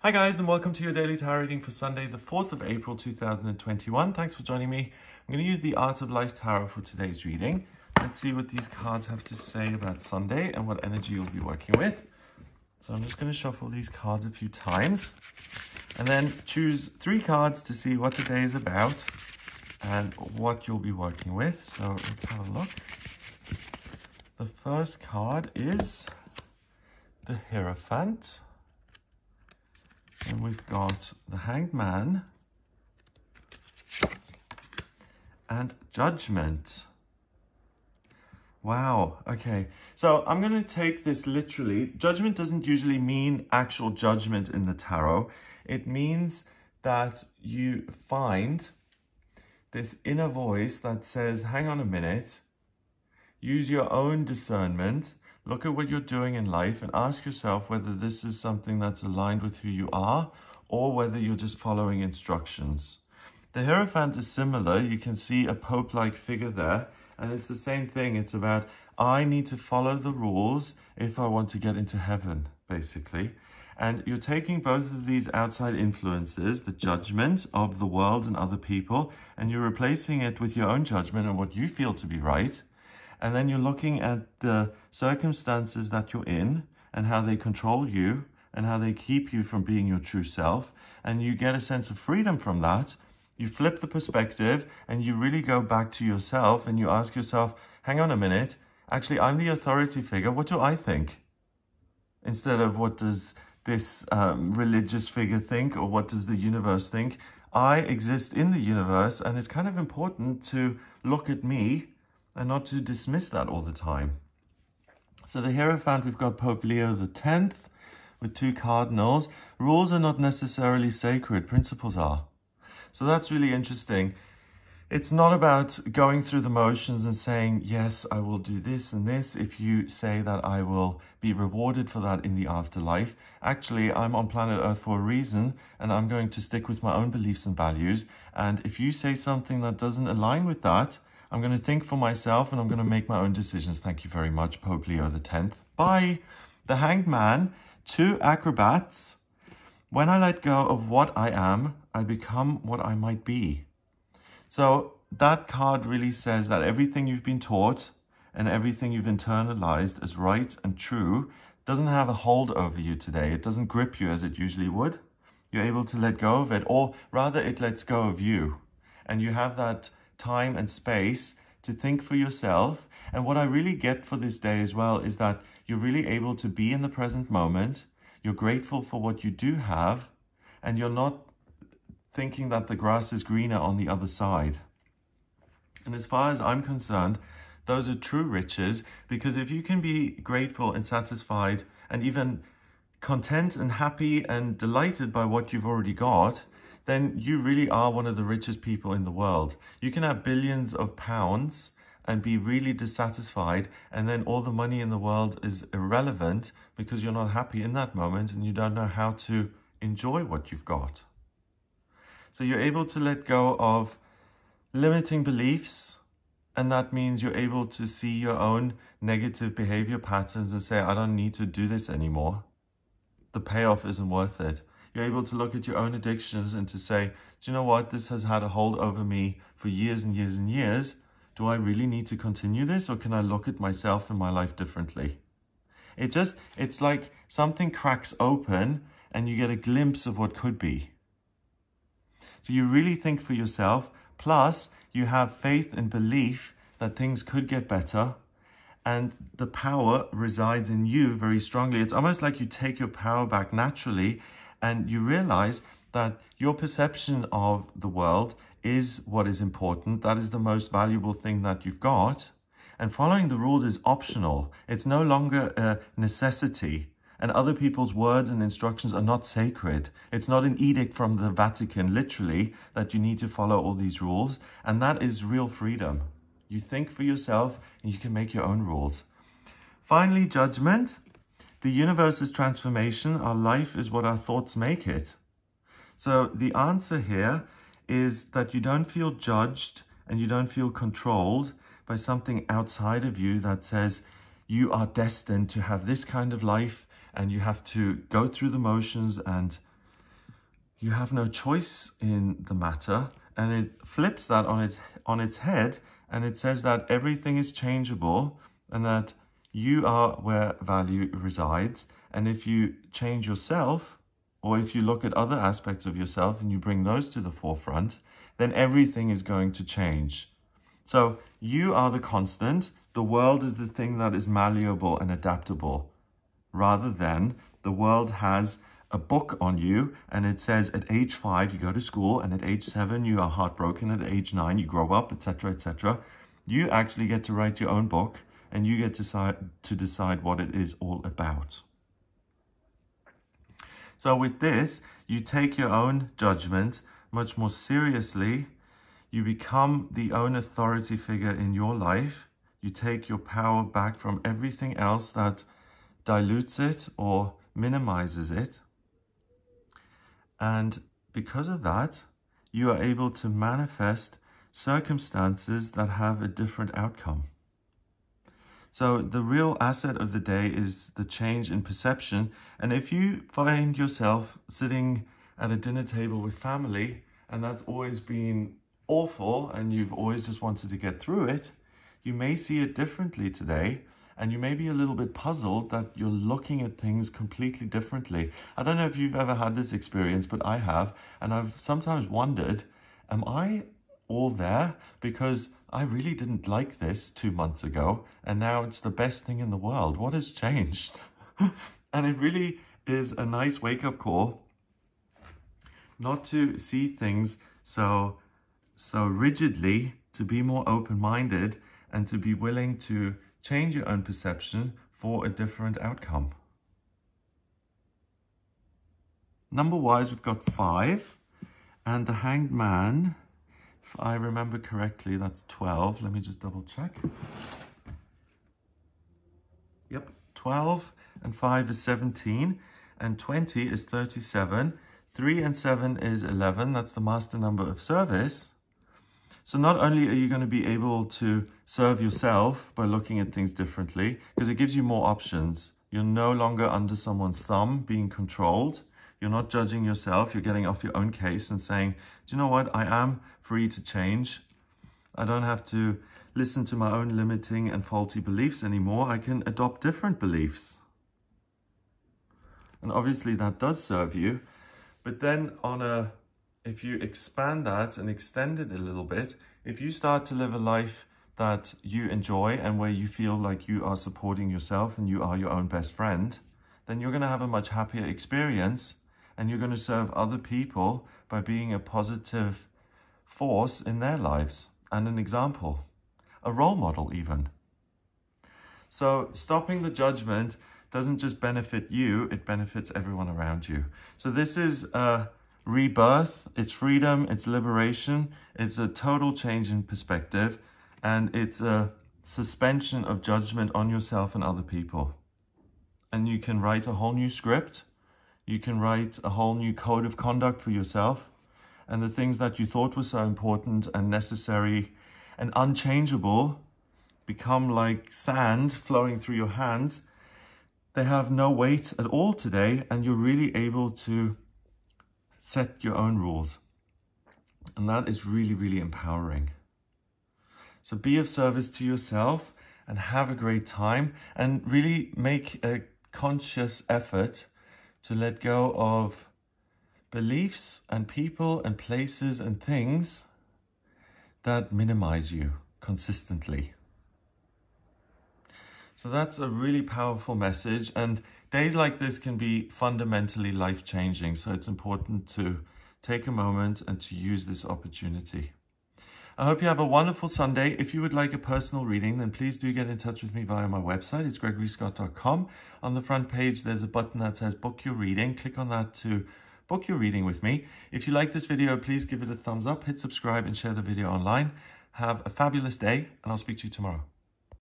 Hi guys, and welcome to your daily tarot reading for Sunday, the 4th of April 2021. Thanks for joining me. I'm going to use the Art of Life Tarot for today's reading. Let's see what these cards have to say about Sunday and what energy you'll be working with. So I'm just going to shuffle these cards a few times and then choose 3 cards to see what the day is about and what you'll be working with. So let's have a look. The first card is the Hierophant. And we've got the Hanged Man and Judgment. Wow, okay. So I'm going to take this literally. Judgment doesn't usually mean actual judgment in the tarot. It means that you find this inner voice that says, hang on a minute, use your own discernment. Look at what you're doing in life and ask yourself whether this is something that's aligned with who you are or whether you're just following instructions. The Hierophant is similar. You can see a Pope-like figure there, and it's the same thing. It's about, I need to follow the rules if I want to get into heaven, basically. And you're taking both of these outside influences, the judgment of the world and other people, and you're replacing it with your own judgment and what you feel to be right. And then you're looking at the circumstances that you're in and how they control you and how they keep you from being your true self. And you get a sense of freedom from that. You flip the perspective and you really go back to yourself and you ask yourself, hang on a minute, actually, I'm the authority figure. What do I think? Instead of what does this religious figure think or what does the universe think? I exist in the universe, and it's kind of important to look at me and not to dismiss that all the time. So the Hierophant, we've got Pope Leo X with 2 cardinals. Rules are not necessarily sacred, principles are. So that's really interesting. It's not about going through the motions and saying, yes, I will do this and this if you say that I will be rewarded for that in the afterlife. Actually, I'm on planet Earth for a reason, and I'm going to stick with my own beliefs and values. And if you say something that doesn't align with that, I'm going to think for myself and I'm going to make my own decisions. Thank you very much, Pope Leo X. Bye. The Hanged Man, 2 acrobats. When I let go of what I am, I become what I might be. So that card really says that everything you've been taught and everything you've internalized as right and true doesn't have a hold over you today. It doesn't grip you as it usually would. You're able to let go of it, or rather it lets go of you. And you have that time and space to think for yourself. And what I really get for this day as well is that you're really able to be in the present moment. You're grateful for what you do have, and you're not thinking that the grass is greener on the other side. And as far as I'm concerned, those are true riches, because if you can be grateful and satisfied and even content and happy and delighted by what you've already got, then you really are one of the richest people in the world. You can have billions of pounds and be really dissatisfied, and then all the money in the world is irrelevant because you're not happy in that moment and you don't know how to enjoy what you've got. So you're able to let go of limiting beliefs, and that means you're able to see your own negative behavior patterns and say, I don't need to do this anymore. The payoff isn't worth it. You're able to look at your own addictions and to say, do you know what? This has had a hold over me for years and years and years. Do I really need to continue this, or can I look at myself and my life differently? It's like something cracks open and you get a glimpse of what could be. So you really think for yourself, plus you have faith and belief that things could get better, and the power resides in you very strongly. It's almost like you take your power back naturally, and you realize that your perception of the world is what is important. That is the most valuable thing that you've got. And following the rules is optional. It's no longer a necessity. And other people's words and instructions are not sacred. It's not an edict from the Vatican, literally, that you need to follow all these rules. And that is real freedom. You think for yourself and you can make your own rules. Finally, Judgment. The universe is transformation. Our life is what our thoughts make it. So the answer here is that you don't feel judged and you don't feel controlled by something outside of you that says you are destined to have this kind of life and you have to go through the motions and you have no choice in the matter, and it flips that on its head, and it says that everything is changeable and that you are where value resides. And if you change yourself, or if you look at other aspects of yourself and you bring those to the forefront, then everything is going to change. So you are the constant. The world is the thing that is malleable and adaptable, rather than the world has a book on you and it says at age 5 you go to school, and at age 7 you are heartbroken, at age 9 you grow up, etc., etc. You actually get to write your own book, and you get to decide what it is all about. So with this, you take your own judgment much more seriously. You become the own authority figure in your life. You take your power back from everything else that dilutes it or minimizes it. And because of that, you are able to manifest circumstances that have a different outcome. So the real asset of the day is the change in perception. And if you find yourself sitting at a dinner table with family, and that's always been awful, and you've always just wanted to get through it, you may see it differently today, and you may be a little bit puzzled that you're looking at things completely differently. I don't know if you've ever had this experience, but I have, and I've sometimes wondered, am I all there? Because I really didn't like this 2 months ago, and now it's the best thing in the world. What has changed? And it really is a nice wake-up call not to see things so rigidly, to be more open-minded, and to be willing to change your own perception for a different outcome. Number-wise, we've got 5, and the Hanged Man, if I remember correctly, that's 12. Let me just double check. Yep, 12 and 5 is 17, and 20 is 37. 3 and 7 is 11. That's the master number of service. So not only are you going to be able to serve yourself by looking at things differently, because it gives you more options. You're no longer under someone's thumb, being controlled. You're not judging yourself. You're getting off your own case and saying, do you know what? I am free to change. I don't have to listen to my own limiting and faulty beliefs anymore. I can adopt different beliefs. And obviously that does serve you. But then if you expand that and extend it a little bit, if you start to live a life that you enjoy and where you feel like you are supporting yourself and you are your own best friend, then you're going to have a much happier experience, and you're going to serve other people by being a positive force in their lives and an example, a role model even. So stopping the judgment doesn't just benefit you, it benefits everyone around you. So this is rebirth, it's freedom, it's liberation, it's a total change in perspective, and it's a suspension of judgment on yourself and other people. And you can write a whole new script, you can write a whole new code of conduct for yourself, and the things that you thought were so important and necessary and unchangeable become like sand flowing through your hands. They have no weight at all today, and you're really able to set your own rules. And that is really, really empowering. So be of service to yourself and have a great time, and really make a conscious effort to let go of beliefs and people and places and things that minimize you consistently. So that's a really powerful message, and days like this can be fundamentally life-changing. So it's important to take a moment and to use this opportunity. I hope you have a wonderful Sunday. If you would like a personal reading, then please do get in touch with me via my website. It's gregoryscott.com. On the front page, there's a button that says book your reading. Click on that to book your reading with me. If you like this video, please give it a thumbs up, hit subscribe, and share the video online. Have a fabulous day, and I'll speak to you tomorrow.